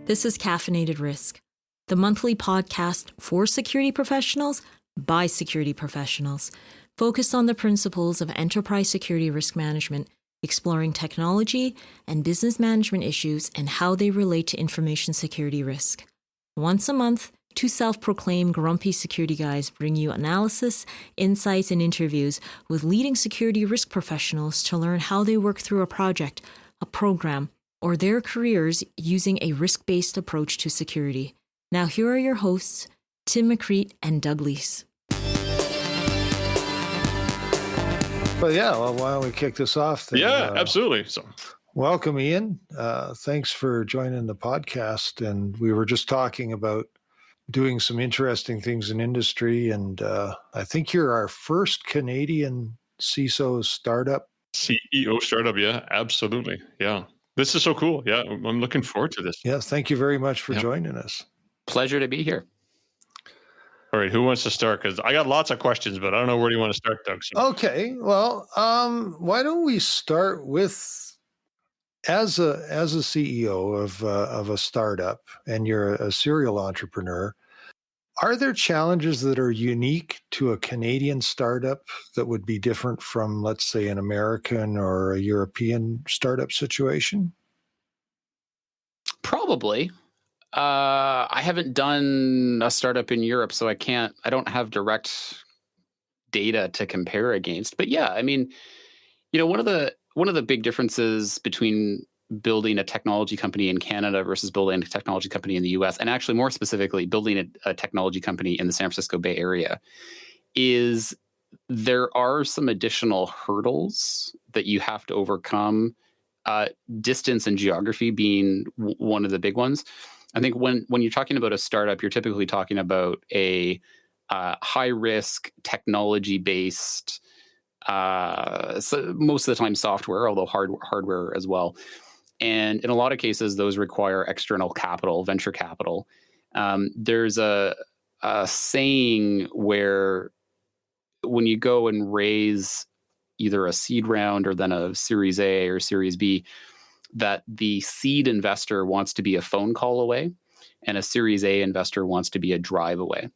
This is Caffeinated Risk, the monthly podcast for security professionals by security professionals, focused on the principles of enterprise security risk management, exploring technology and business management issues and how they relate to information security risk. Once a month, two self-proclaimed grumpy security guys bring you analysis, insights, and interviews with leading security risk professionals to learn how they work through a project, a program, or their careers using a risk-based approach to security. Now here are your hosts, Tim McCreet and Doug Leese. Well, why don't we kick this off then? Yeah, absolutely. So, welcome, Ian. Thanks for joining the podcast. And we were just talking about doing some interesting things in industry. And I think you're our first Canadian CISO startup. CEO startup, yeah, absolutely. Yeah. This is so cool. Yeah, I'm looking forward to this. Yes, thank you very much for joining us. Pleasure to be here. All right, who wants to start? Because I got lots of questions, but I don't know where do you want to start, Doug. So. Okay, well, why don't we start with as a CEO of a startup, and you're a serial entrepreneur. Are there challenges that are unique to a Canadian startup that would be different from, let's say, an American or a European startup situation? Probably. I haven't done a startup in Europe, so I don't have direct data to compare against. But yeah, I mean, one of the big differences between building a technology company in Canada versus building a technology company in the US, and actually more specifically building a technology company in the San Francisco Bay Area, is there are some additional hurdles that you have to overcome, distance and geography being one of the big ones. I think when you're talking about a startup, you're typically talking about a high-risk, technology-based, so most of the time software, although hardware as well. And in a lot of cases, those require external capital, venture capital. There's a saying where when you go and raise either a seed round or then a Series A or Series B, that the seed investor wants to be a phone call away and a Series A investor wants to be a drive away.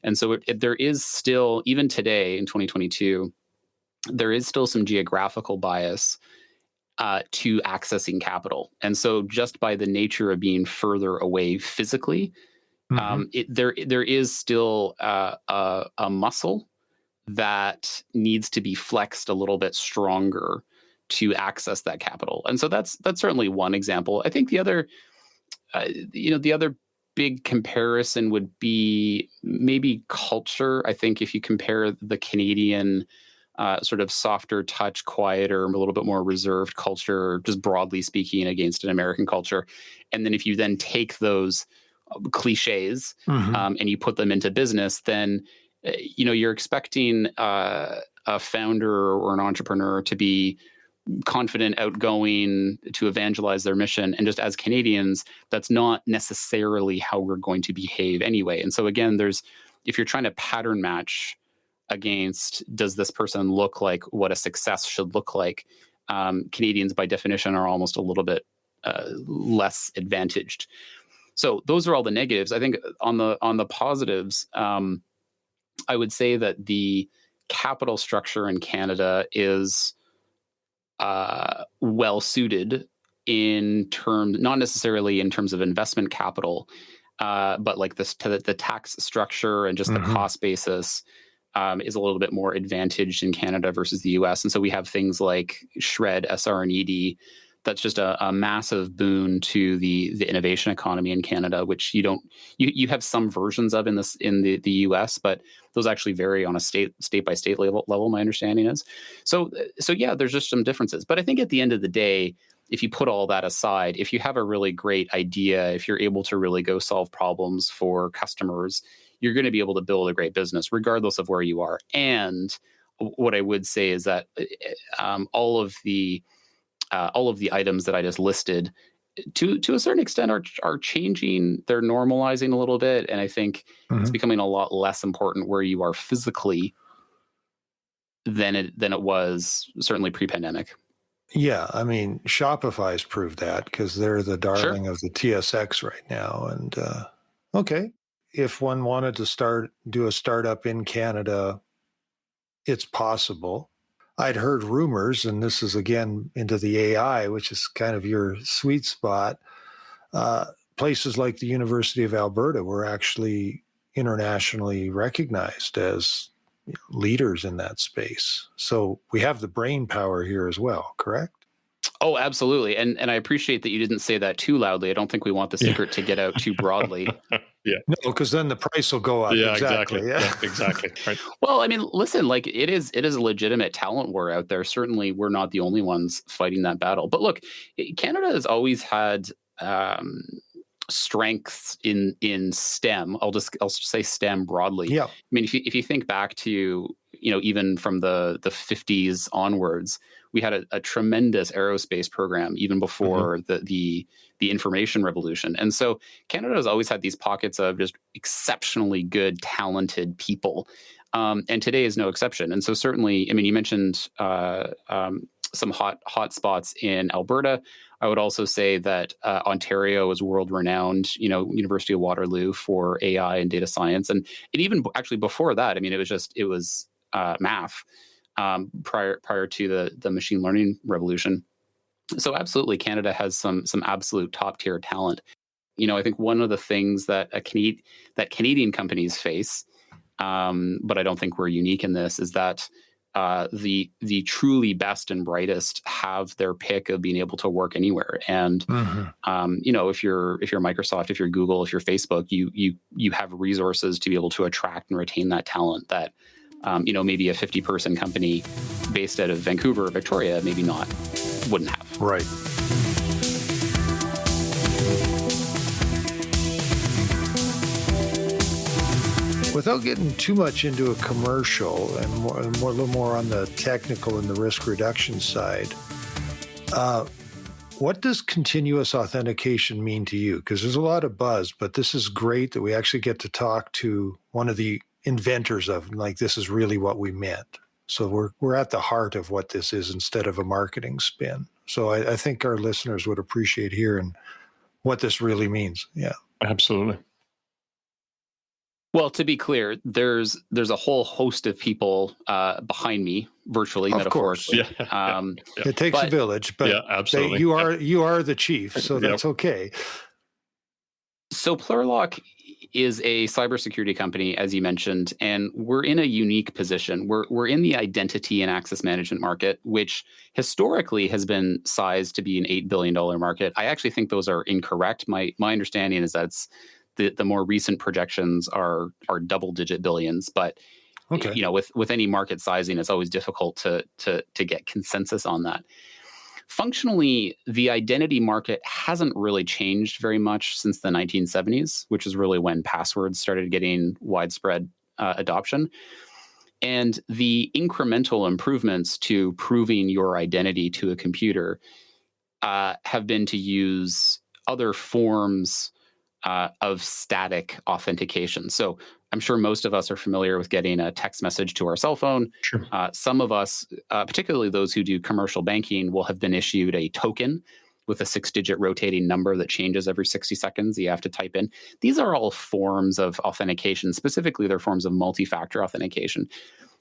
And so there is still, even today in 2022, there is still some geographical bias to accessing capital. And so just by the nature of being further away physically, there is still a muscle that needs to be flexed a little bit stronger to access that capital. And so that's certainly one example. I think the other big comparison would be maybe culture. I think if you compare the Canadian sort of softer touch, quieter, a little bit more reserved culture, just broadly speaking, against an American culture, and then if you then take those cliches and you put them into business, then you're expecting a founder or an entrepreneur to be confident, outgoing, to evangelize their mission. And just as Canadians, that's not necessarily how we're going to behave anyway. And so again, if you're trying to pattern match against, does this person look like what a success should look like? Canadians, by definition, are almost a little bit less advantaged. So those are all the negatives. I think on the positives, I would say that the capital structure in Canada is well suited in terms, not necessarily in terms of investment capital, but like the tax structure and just the cost basis is a little bit more advantaged in Canada versus the US. And so we have things like SR&ED, SR&ED. That's just a massive boon to the innovation economy in Canada, which you have some versions of in the US, but those actually vary on a state by state level. My understanding is so yeah, there's just some differences. But I think at the end of the day, if you put all that aside, if you have a really great idea, if you're able to really go solve problems for customers, you're going to be able to build a great business regardless of where you are. And what I would say is that all of the items that I just listed, to a certain extent, are changing. They're normalizing a little bit, and I think it's becoming a lot less important where you are physically than it was certainly pre-pandemic. Yeah, I mean, Shopify's proved that because they're the darling of the TSX right now. And okay, if one wanted to do a startup in Canada, it's possible. I'd heard rumors, and this is again into the AI, which is kind of your sweet spot. Places like the University of Alberta were actually internationally recognized as leaders in that space. So we have the brain power here as well, correct? Oh, absolutely. And I appreciate that you didn't say that too loudly. I don't think we want the secret to get out too broadly. No, because then the price will go up. Yeah, Exactly. Yeah, exactly. Right. Well, I mean, listen, like it is a legitimate talent war out there. Certainly, we're not the only ones fighting that battle. But look, Canada has always had strengths in STEM. I'll just say STEM broadly. Yeah. I mean, if you think back to even from the 50s onwards, we had a tremendous aerospace program even before the information revolution. And so Canada has always had these pockets of just exceptionally good, talented people. And today is no exception. And so certainly, I mean, you mentioned some hot spots in Alberta. I would also say that Ontario is world renowned, University of Waterloo for AI and data science. And even actually before that, I mean, it was math prior to the machine learning revolution. So absolutely, Canada has some absolute top tier talent. I think one of the things that Canadian companies face, but I don't think we're unique in this, is that the truly best and brightest have their pick of being able to work anywhere. And if you're Microsoft, if you're Google, if you're Facebook, you have resources to be able to attract and retain that talent that maybe a 50-person company based out of Vancouver or Victoria wouldn't have. Right. Without getting too much into a commercial and a little more on the technical and the risk reduction side, what does continuous authentication mean to you? Because there's a lot of buzz, but this is great that we actually get to talk to one of the inventors of, like, this is really what we meant. So we're at the heart of what this is instead of a marketing spin. So I think our listeners would appreciate hearing what this really means. Yeah, absolutely. Well, to be clear, there's a whole host of people behind me, virtually, metaphorically. Yeah. It takes a village, but absolutely. You are the chief, so that's okay. So Plurilock is a cybersecurity company, as you mentioned, and we're in a unique position. We're in the identity and access management market, which historically has been sized to be an $8 billion market. I actually think those are incorrect. My understanding is that's the more recent projections are double-digit billions, but okay. With any market sizing, it's always difficult to get consensus on that. Functionally, the identity market hasn't really changed very much since the 1970s, which is really when passwords started getting widespread adoption. And the incremental improvements to proving your identity to a computer have been to use other forms of static authentication. So I'm sure most of us are familiar with getting a text message to our cell phone. Sure. Some of us, particularly those who do commercial banking, will have been issued a token with a 6-digit rotating number that changes every 60 seconds. You have to type in. These are all forms of authentication. Specifically, they're forms of multi-factor authentication.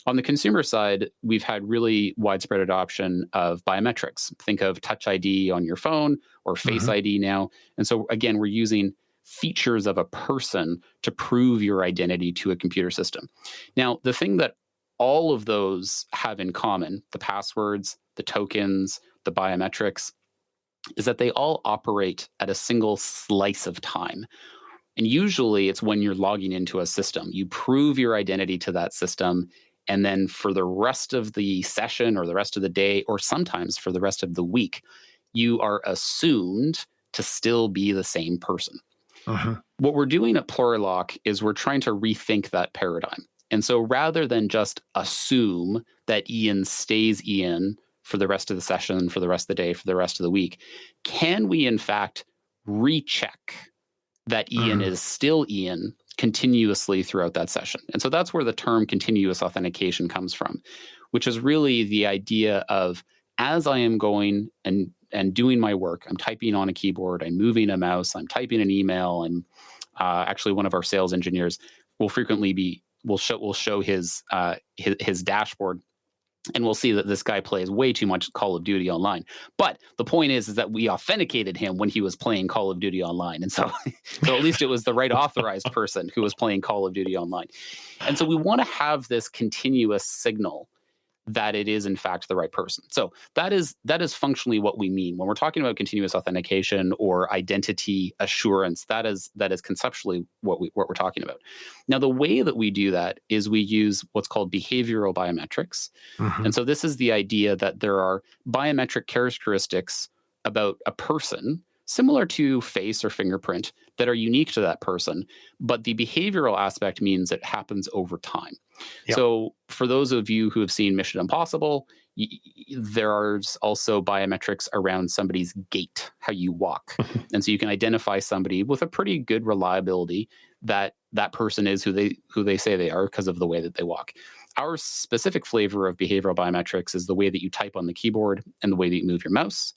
On the consumer side, we've had really widespread adoption of biometrics. Think of Touch ID on your phone or Face ID now. And so, again, we're using features of a person to prove your identity to a computer system. Now, the thing that all of those have in common, the passwords, the tokens, the biometrics, is that they all operate at a single slice of time. And usually it's when you're logging into a system. You prove your identity to that system, and then for the rest of the session or the rest of the day, or sometimes for the rest of the week, you are assumed to still be the same person. What we're doing at Plurilock is we're trying to rethink that paradigm. And so rather than just assume that Ian stays Ian for the rest of the session, for the rest of the day, for the rest of the week, can we in fact recheck that Ian is still Ian continuously throughout that session? And so that's where the term continuous authentication comes from, which is really the idea of as I am going and doing my work, I'm typing on a keyboard, I'm moving a mouse, I'm typing an email. I'm actually, one of our sales engineers will frequently will show his dashboard, and we'll see that this guy plays way too much Call of Duty online. But the point is that we authenticated him when he was playing Call of Duty online. And so at least it was the right authorized person who was playing Call of Duty online. And so we want to have this continuous signal that it is in fact the right person. So that is functionally what we mean when we're talking about continuous authentication or identity assurance. That is conceptually what we're talking about. Now, the way that we do that is we use what's called behavioral biometrics. Mhm. And so this is the idea that there are biometric characteristics about a person similar to face or fingerprint that are unique to that person, but the behavioral aspect means it happens over time. Yep. So for those of you who have seen Mission Impossible, there are also biometrics around somebody's gait, how you walk. And so you can identify somebody with a pretty good reliability that that person is who they say they are because of the way that they walk. Our specific flavor of behavioral biometrics is the way that you type on the keyboard and the way that you move your mouse.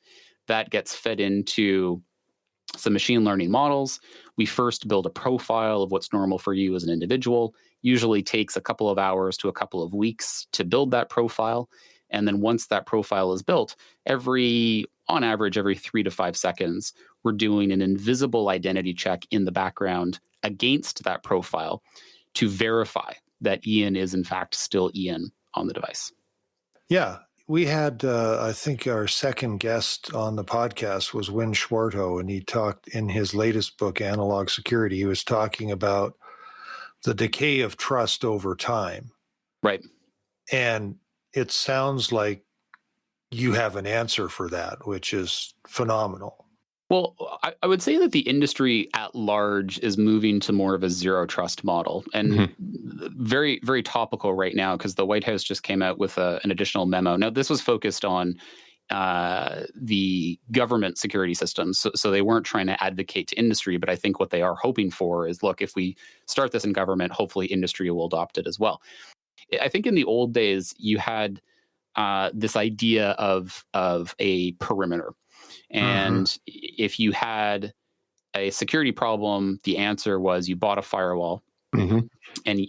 That gets fed into some machine learning models. We first build a profile of what's normal for you as an individual. Usually takes a couple of hours to a couple of weeks to build that profile. And then once that profile is built, on average, every 3 to 5 seconds, we're doing an invisible identity check in the background against that profile to verify that Ian is in fact still Ian on the device. Yeah. We had, I think our second guest on the podcast was Win Schwarto, and he talked in his latest book, Analog Security. He was talking about the decay of trust over time. Right. And it sounds like you have an answer for that, which is phenomenal. Well, I would say that the industry at large is moving to more of a zero trust model, and very, very topical right now because the White House just came out with an additional memo. Now, this was focused on the government security systems, so they weren't trying to advocate to industry, but I think what they are hoping for is, look, if we start this in government, hopefully industry will adopt it as well. I think in the old days, you had this idea of a perimeter. And if you had a security problem, the answer was you bought a firewall, and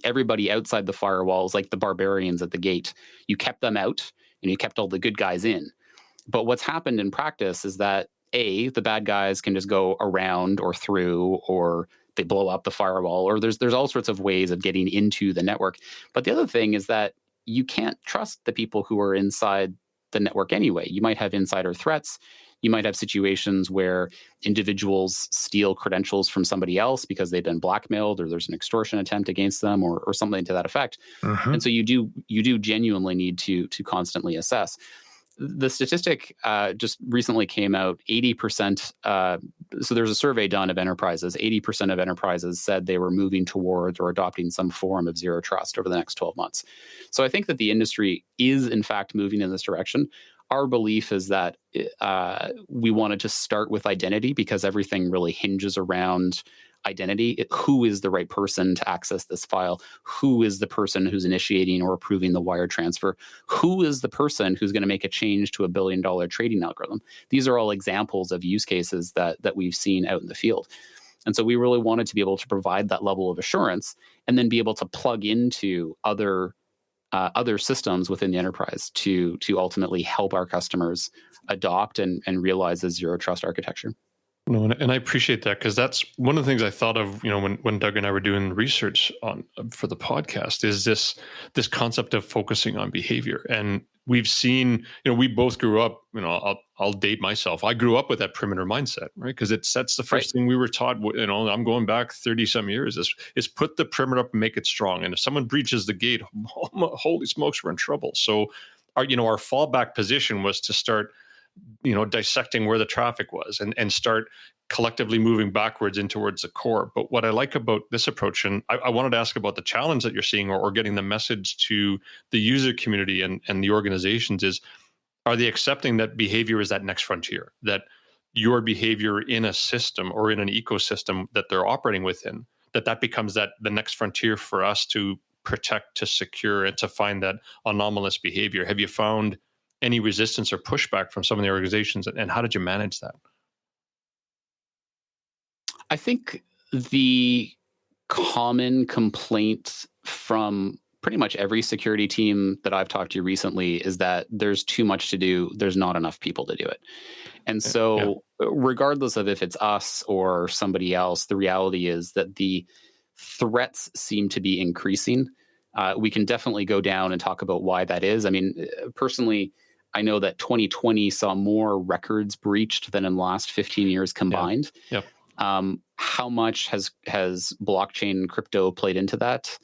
everybody outside the firewall is like the barbarians at the gate. You kept them out and you kept all the good guys in. But what's happened in practice is that the bad guys can just go around or through, or they blow up the firewall, or there's all sorts of ways of getting into the network. But the other thing is that you can't trust the people who are inside the network anyway. You might have insider threats. You might have situations where individuals steal credentials from somebody else because they've been blackmailed, or there's an extortion attempt against them, or something to that effect. And so you do genuinely need to constantly assess. The statistic just recently came out, 80%. So there's a survey done of enterprises. 80% of enterprises said they were moving towards or adopting some form of zero trust over the next 12 months. So I think that the industry is, in fact, moving in this direction. Our belief is that we wanted to start with identity because everything really hinges around identity. Who is the right person to access this file? Who is the person who's initiating or approving the wire transfer? Who is the person who's going to make a change to $1 billion trading algorithm? These are all examples of use cases that we've seen out in the field. And so we really wanted to be able to provide that level of assurance and then be able to plug into other systems within the enterprise to ultimately help our customers adopt and realize a zero trust architecture. No, and I appreciate that, because that's one of the things I thought of, when Doug and I were doing research for the podcast, is this concept of focusing on behavior. And we've seen, we both grew up, I'll date myself. I grew up with that perimeter mindset, right? Because that's the first thing we were taught. I'm going back 30 some years is put the perimeter up and make it strong. And if someone breaches the gate, holy smokes, we're in trouble. So our fallback position was to start dissecting where the traffic was and start collectively moving backwards in towards the core. But what I like about this approach, and I wanted to ask about the challenge that you're seeing or getting the message to the user community and the organizations is, are they accepting that behavior is that next frontier, that your behavior in a system or in an ecosystem that they're operating within, that becomes the next frontier for us to protect, to secure, and to find that anomalous behavior? Have you found any resistance or pushback from some of the organizations, and how did you manage that? I think the common complaint from pretty much every security team that I've talked to recently is that there's too much to do. There's not enough people to do it. And so regardless of if it's us or somebody else, the reality is that the threats seem to be increasing. We can definitely go down and talk about why that is. I mean, personally, I know that 2020 saw more records breached than in the last 15 years combined. Yep. How much has blockchain and crypto played into that?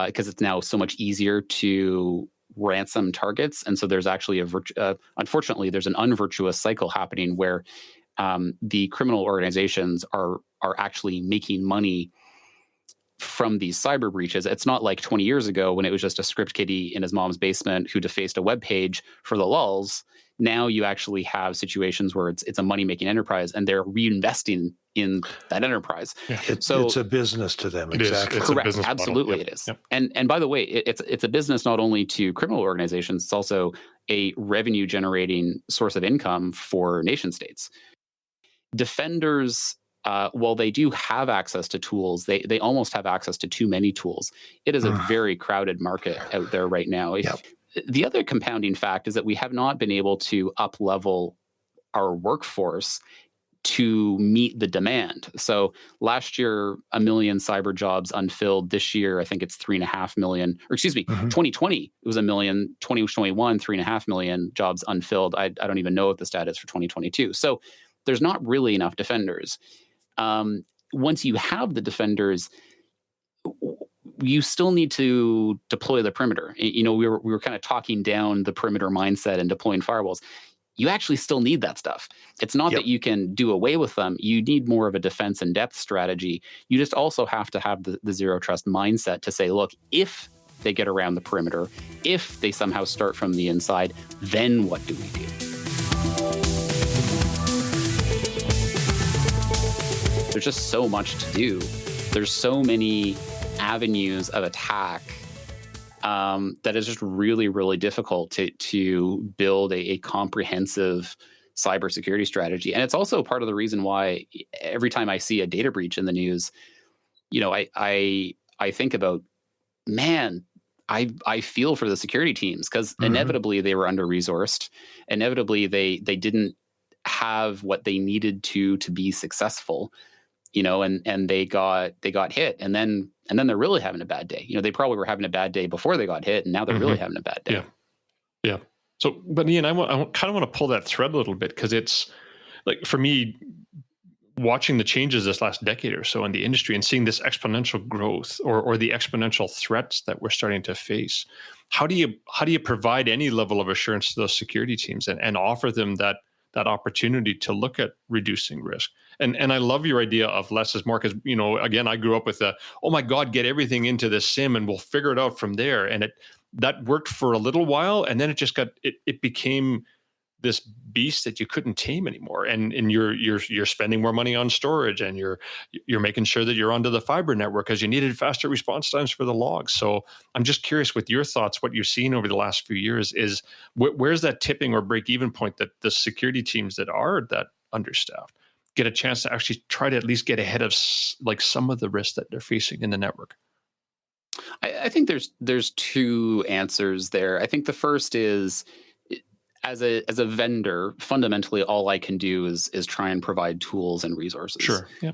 Because it's now so much easier to ransom targets. And so there's actually unfortunately, there's an unvirtuous cycle happening where the criminal organizations are actually making money from these cyber breaches. It's not like 20 years ago when it was just a script kiddie in his mom's basement who defaced a web page for the lulz. Now you actually have situations where it's a money-making enterprise and they're reinvesting in that enterprise. Yeah. It's a business to them. Exactly. Correct. Absolutely it is. Yep. And by the way, it's a business not only to criminal organizations, it's also a revenue generating source of income for nation states. Defenders, while they do have access to tools, they almost have access to too many tools. It is a very crowded market out there right now. The other compounding fact is that we have not been able to up-level our workforce to meet the demand. So last year, 1 million cyber jobs unfilled. This year, I think it's 3.5 million. Or excuse me, 2020, it was 1 million. 2021, 3.5 million jobs unfilled. I don't even know what the stat is for 2022. So there's not really enough defenders. Once you have the defenders, you still need to deploy the perimeter. You know, we were kind of talking down the perimeter mindset and deploying firewalls. You actually still need that stuff. It's not that you can do away with them. You need more of a defense in depth strategy. You just also have to have the zero trust mindset to say, look, if they get around the perimeter, if they somehow start from the inside, then what do we do? There's just so much to do. There's so many avenues of attack that is just really, really difficult to build a comprehensive cybersecurity strategy. And it's also part of the reason why every time I see a data breach in the news, you know, I think about, man, I feel for the security teams because inevitably they were under-resourced. Inevitably they didn't have what they needed to be successful. You know, and they got hit, and then they're really having a bad day. You know, they probably were having a bad day before they got hit, and now they're really having a bad day. Yeah. So, but Ian, I kind of want to pull that thread a little bit because it's like for me, watching the changes this last decade or so in the industry and seeing this exponential growth or the exponential threats that we're starting to face. How do you provide any level of assurance to those security teams and offer them that opportunity to look at reducing risk? And I love your idea of less is more because, you know, again, I grew up with oh my God, get everything into this SIM and we'll figure it out from there. And that worked for a little while. And then it just it became this beast that you couldn't tame anymore. And you're spending more money on storage and you're making sure that you're onto the fiber network because you needed faster response times for the logs. So I'm just curious with your thoughts, what you've seen over the last few years is where's that tipping or break even point that the security teams that are that understaffed get a chance to actually try to at least get ahead of like some of the risks that they're facing in the network? I think there's two answers there. I think the first is, as a vendor, fundamentally all I can do is try and provide tools and resources. Sure. Yeah.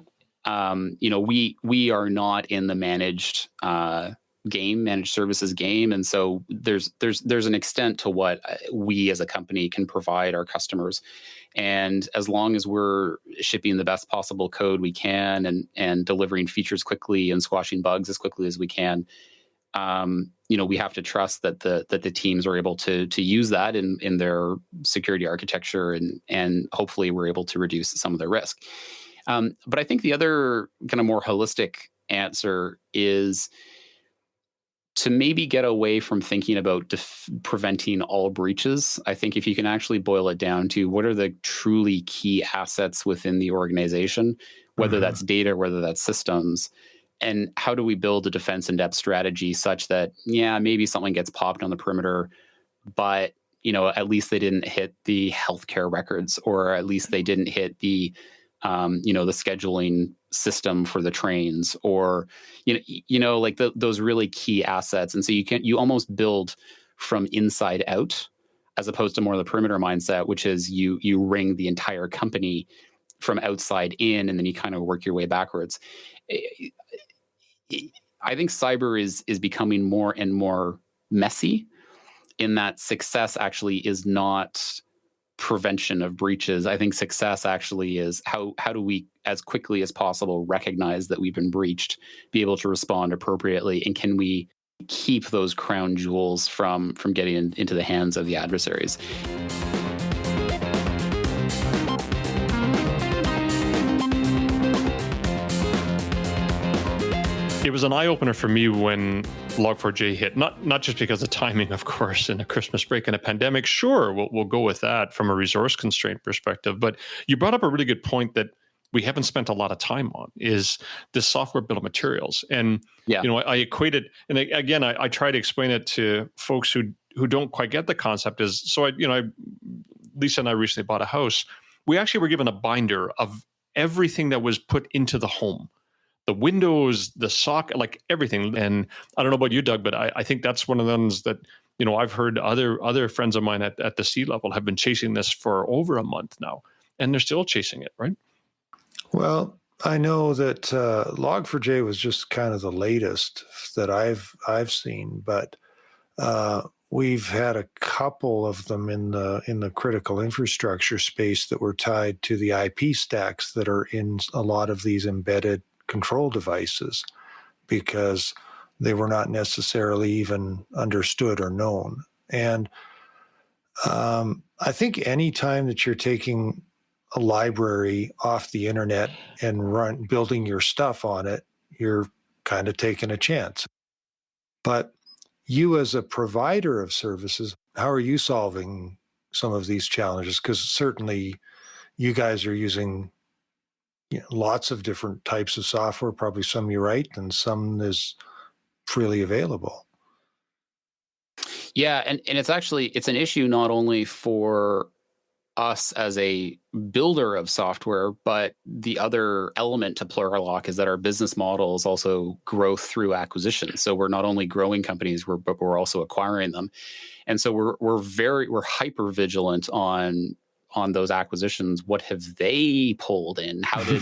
You know, we are not in the managed services game, and so there's an extent to what we as a company can provide our customers. And as long as we're shipping the best possible code we can and delivering features quickly and squashing bugs as quickly as we can, you know, we have to trust that the teams are able to use that in their security architecture, and hopefully we're able to reduce some of their risk. But I think the other kind of more holistic answer is to maybe get away from thinking about preventing all breaches. I think if you can actually boil it down to what are the truly key assets within the organization, whether that's data, whether that's systems, and how do we build a defense in depth strategy such that, yeah, maybe something gets popped on the perimeter, but at least they didn't hit the healthcare records, or at least they didn't hit the the scheduling system for the trains, or like those really key assets. And so you almost build from inside out, as opposed to more the perimeter mindset, which is you ring the entire company from outside in, and then you kind of work your way backwards. I think cyber is becoming more and more messy, in that success actually is not prevention of breaches. I think success actually is how do we, as quickly as possible, recognize that we've been breached, be able to respond appropriately, and can we keep those crown jewels from getting into the hands of the adversaries. It was an eye-opener for me when Log4j hit, not just because of timing, of course, in a Christmas break and a pandemic. Sure, we'll go with that from a resource constraint perspective. But you brought up a really good point that we haven't spent a lot of time on, is this software bill of materials. And I equate it, and again, I try to explain it to folks who don't quite get the concept. Lisa and I recently bought a house. We actually were given a binder of everything that was put into the home. The windows, the socket, like everything. And I don't know about you, Doug, but I think that's one of the ones that, I've heard other friends of mine at the C-level have been chasing this for over a month now, and they're still chasing it, right? Well, I know that Log4j was just kind of the latest that I've seen, but we've had a couple of them in the critical infrastructure space that were tied to the IP stacks that are in a lot of these embedded control devices, because they were not necessarily even understood or known. And I think any time that you're taking a library off the internet and building your stuff on it, you're kind of taking a chance. But you, as a provider of services, how are you solving some of these challenges? Because certainly you guys are using lots of different types of software, probably some you write and some is freely available. Yeah, and it's an issue not only for us as a builder of software, but the other element to Plurilock is that our business model is also growth through acquisition. So we're not only growing companies, but we're also acquiring them. And so we're hyper vigilant on those acquisitions. What have they pulled in? How did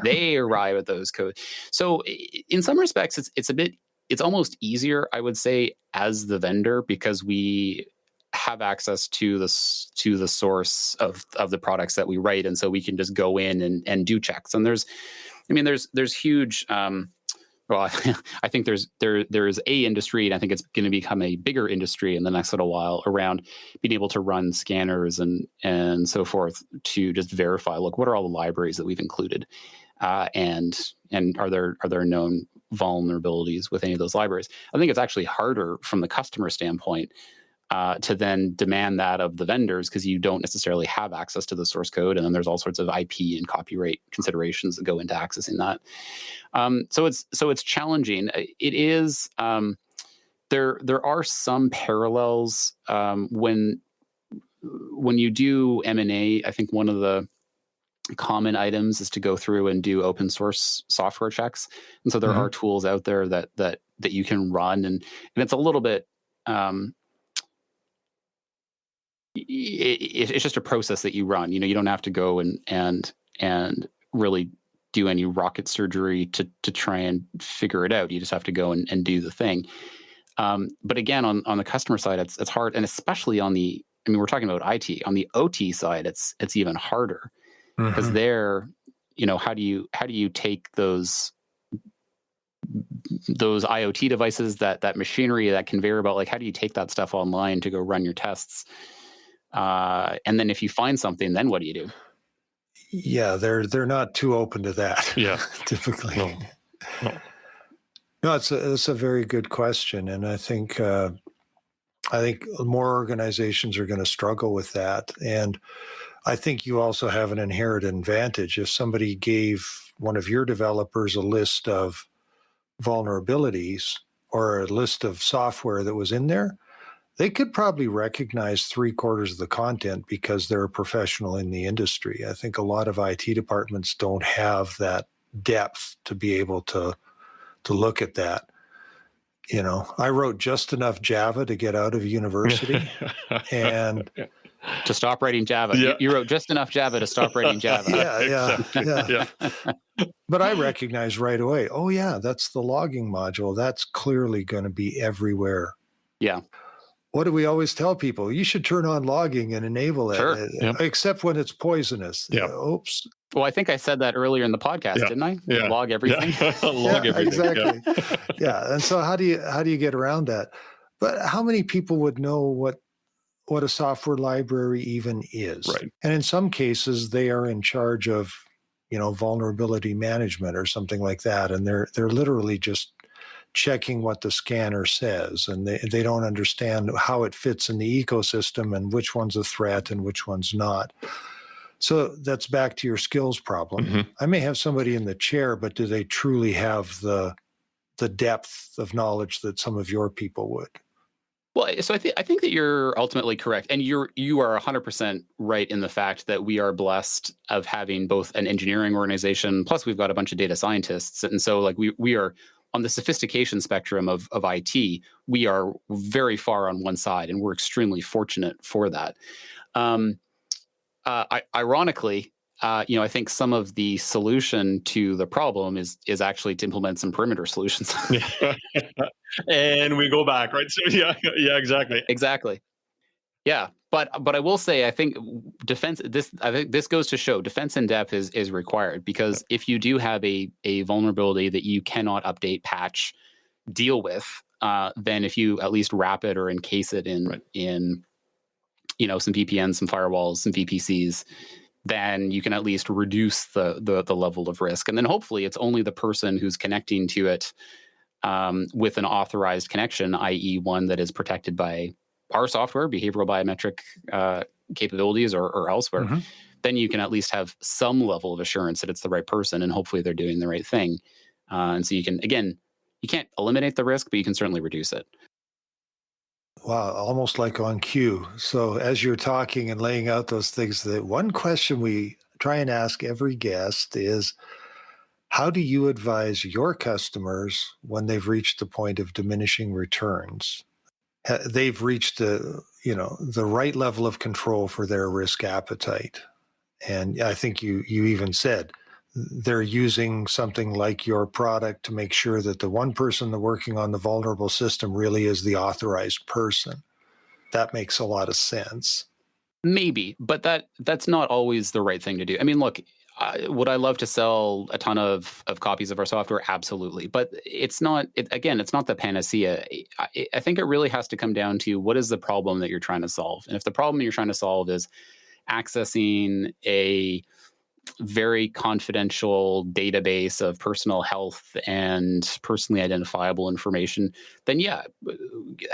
they arrive at those codes? So in some respects, it's almost easier, I would say, as the vendor, because we have access to the source of the products that we write, and so we can just go in and do checks. And there's huge. I think there is a industry, and I think it's going to become a bigger industry in the next little while, around being able to run scanners and so forth to just verify, look, what are all the libraries that we've included, and are there known vulnerabilities with any of those libraries? I think it's actually harder from the customer standpoint to then demand that of the vendors, because you don't necessarily have access to the source code, and then there's all sorts of IP and copyright considerations that go into accessing that. So it's challenging. It is. There are some parallels when you do M&A. I think one of the common items is to go through and do open source software checks, and so there are tools out there that you can run, and it's a little bit. It's just a process that you run. You don't have to go and really do any rocket surgery to try and figure it out. You just have to go and do the thing. But again, on the customer side, it's hard, and especially we're talking about IT. On the OT side, it's even harder, because there, how do you take those IoT devices, that machinery, that conveyor belt, like how do you take that stuff online to go run your tests? And then if you find something, then what do you do? Yeah, they're not too open to that. Yeah, typically. No, it's a very good question, and I think more organizations are going to struggle with that. And I think you also have an inherent advantage. If somebody gave one of your developers a list of vulnerabilities or a list of software that was in there, they could probably recognize 3/4 of the content because they're a professional in the industry. I think a lot of IT departments don't have that depth to be able to look at that. I wrote just enough Java to get out of university, and to stop writing Java. Yeah. You wrote just enough Java to stop writing Java. Yeah. But I recognize right away, oh yeah, that's the logging module. That's clearly going to be everywhere. Yeah. What do we always tell people? You should turn on logging and enable it, Sure. except when it's poisonous. Yep. Oops. Well, I think I said that earlier in the podcast, didn't I? Yeah. Log everything. Log everything. Exactly. Yeah. And so how do you get around that? But how many people would know what a software library even is? Right. And in some cases, they are in charge of, vulnerability management or something like that. And they're literally just checking what the scanner says, and they don't understand how it fits in the ecosystem and which one's a threat and which one's not. So that's back to your skills problem. Mm-hmm. I may have somebody in the chair, but do they truly have the depth of knowledge that some of your people would? Well, so I think that you're ultimately correct, and you are 100% right in the fact that we are blessed of having both an engineering organization, plus we've got a bunch of data scientists, and so like we are on the sophistication spectrum of IT. We are very far on one side, and we're extremely fortunate for that. Ironically, I think some of the solution to the problem is actually to implement some perimeter solutions. And we go back, right? So yeah, exactly. Exactly. Yeah, but I will say, I think this goes to show defense in depth is required, because if you do have a vulnerability that you cannot update, patch, deal with, then if you at least wrap it or encase it in some VPNs, some firewalls, some VPCs, then you can at least reduce the level of risk. And then hopefully it's only the person who's connecting to it with an authorized connection, i.e. one that is protected by our software, behavioral biometric capabilities or elsewhere. Mm-hmm. Then you can at least have some level of assurance that it's the right person, and hopefully they're doing the right thing. And so you can, again, you can't eliminate the risk, but you can certainly reduce it. Wow, almost like on cue. So as you're talking and laying out those things, the one question we try and ask every guest is, how do you advise your customers when they've reached the point of diminishing returns? They've reached the right level of control for their risk appetite. And I think you even said they're using something like your product to make sure that the one person that's working on the vulnerable system really is the authorized person. That makes a lot of sense. Maybe, but that's not always the right thing to do. I mean, look, would I love to sell a ton of copies of our software? Absolutely. But it's not, it's not the panacea. I think it really has to come down to what is the problem that you're trying to solve. And if the problem you're trying to solve is accessing a very confidential database of personal health and personally identifiable information, then yeah,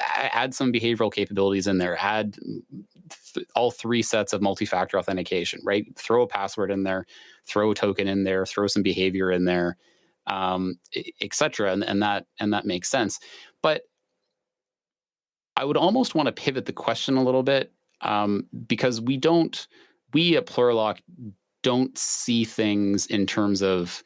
add some behavioral capabilities in there, add all three sets of multi-factor authentication, right? Throw a password in there, throw a token in there, throw some behavior in there, et cetera. And that makes sense. But I would almost want to pivot the question a little bit, because we at Plurilock don't see things in terms of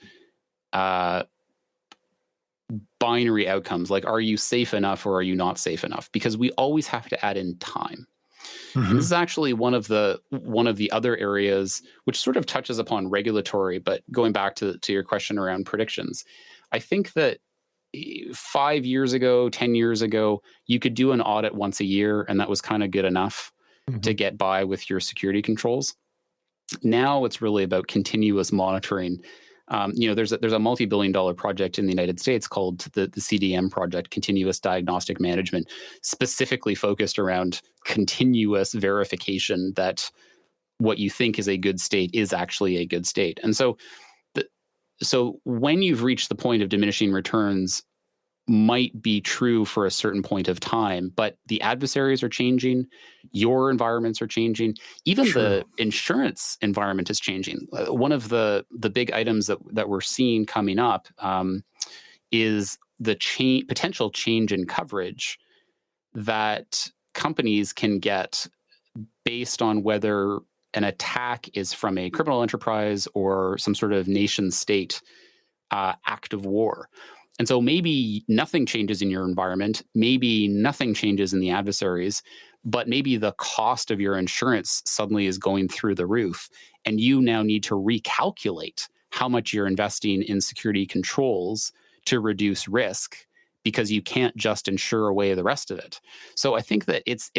binary outcomes, like are you safe enough or are you not safe enough? Because we always have to add in time. Mm-hmm. And this is actually one of the other areas which sort of touches upon regulatory, but going back to your question around predictions, I think that 5 years ago, 10 years ago, you could do an audit once a year, and that was kind of good enough to get by with your security controls. Now it's really about continuous monitoring. There's a multi-billion-dollar project in the United States called the CDM project, Continuous Diagnostic Management, specifically focused around continuous verification that what you think is a good state is actually a good state. And so when you've reached the point of diminishing returns, might be true for a certain point of time, but the adversaries are changing, your environments are changing, even the insurance environment is changing. One of the big items that we're seeing coming up is the potential change in coverage that companies can get based on whether an attack is from a criminal enterprise or some sort of nation state act of war. And so maybe nothing changes in your environment, maybe nothing changes in the adversaries, but maybe the cost of your insurance suddenly is going through the roof, and you now need to recalculate how much you're investing in security controls to reduce risk, because you can't just insure away the rest of it. So I think that it's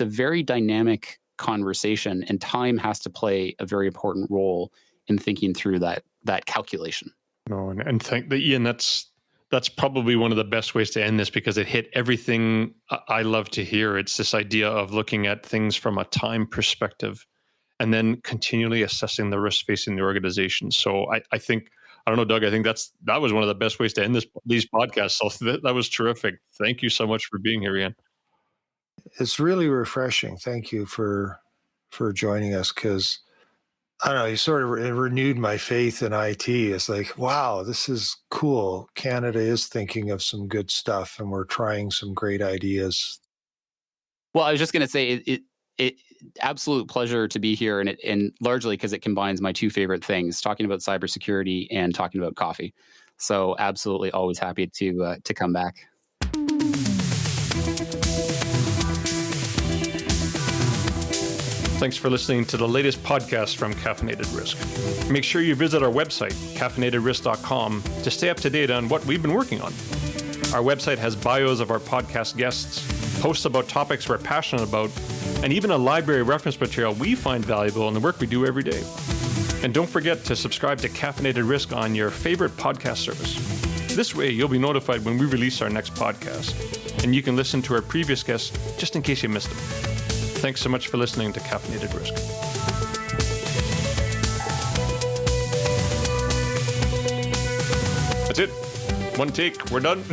a very dynamic conversation, and time has to play a very important role in thinking through that calculation. No, and thank Ian. That's probably one of the best ways to end this, because it hit everything I love to hear. It's this idea of looking at things from a time perspective and then continually assessing the risk facing the organization. So I think, I don't know, Doug, I think that was one of the best ways to end these podcasts. So that was terrific. Thank you so much for being here, Ian. It's really refreshing. Thank you for joining us, because I don't know, you sort of renewed my faith in IT. It's like, wow, this is cool. Canada is thinking of some good stuff, and we're trying some great ideas. Well, I was just going to say, it absolute pleasure to be here, and largely because it combines my two favorite things: talking about cybersecurity and talking about coffee. So, absolutely, always happy to come back. Thanks for listening to the latest podcast from Caffeinated Risk. Make sure you visit our website, caffeinatedrisk.com, to stay up to date on what we've been working on. Our website has bios of our podcast guests, posts about topics we're passionate about, and even a library of reference material we find valuable in the work we do every day. And don't forget to subscribe to Caffeinated Risk on your favorite podcast service. This way, you'll be notified when we release our next podcast, and you can listen to our previous guests just in case you missed them. Thanks so much for listening to Caffeinated Risk. That's it. One take. We're done.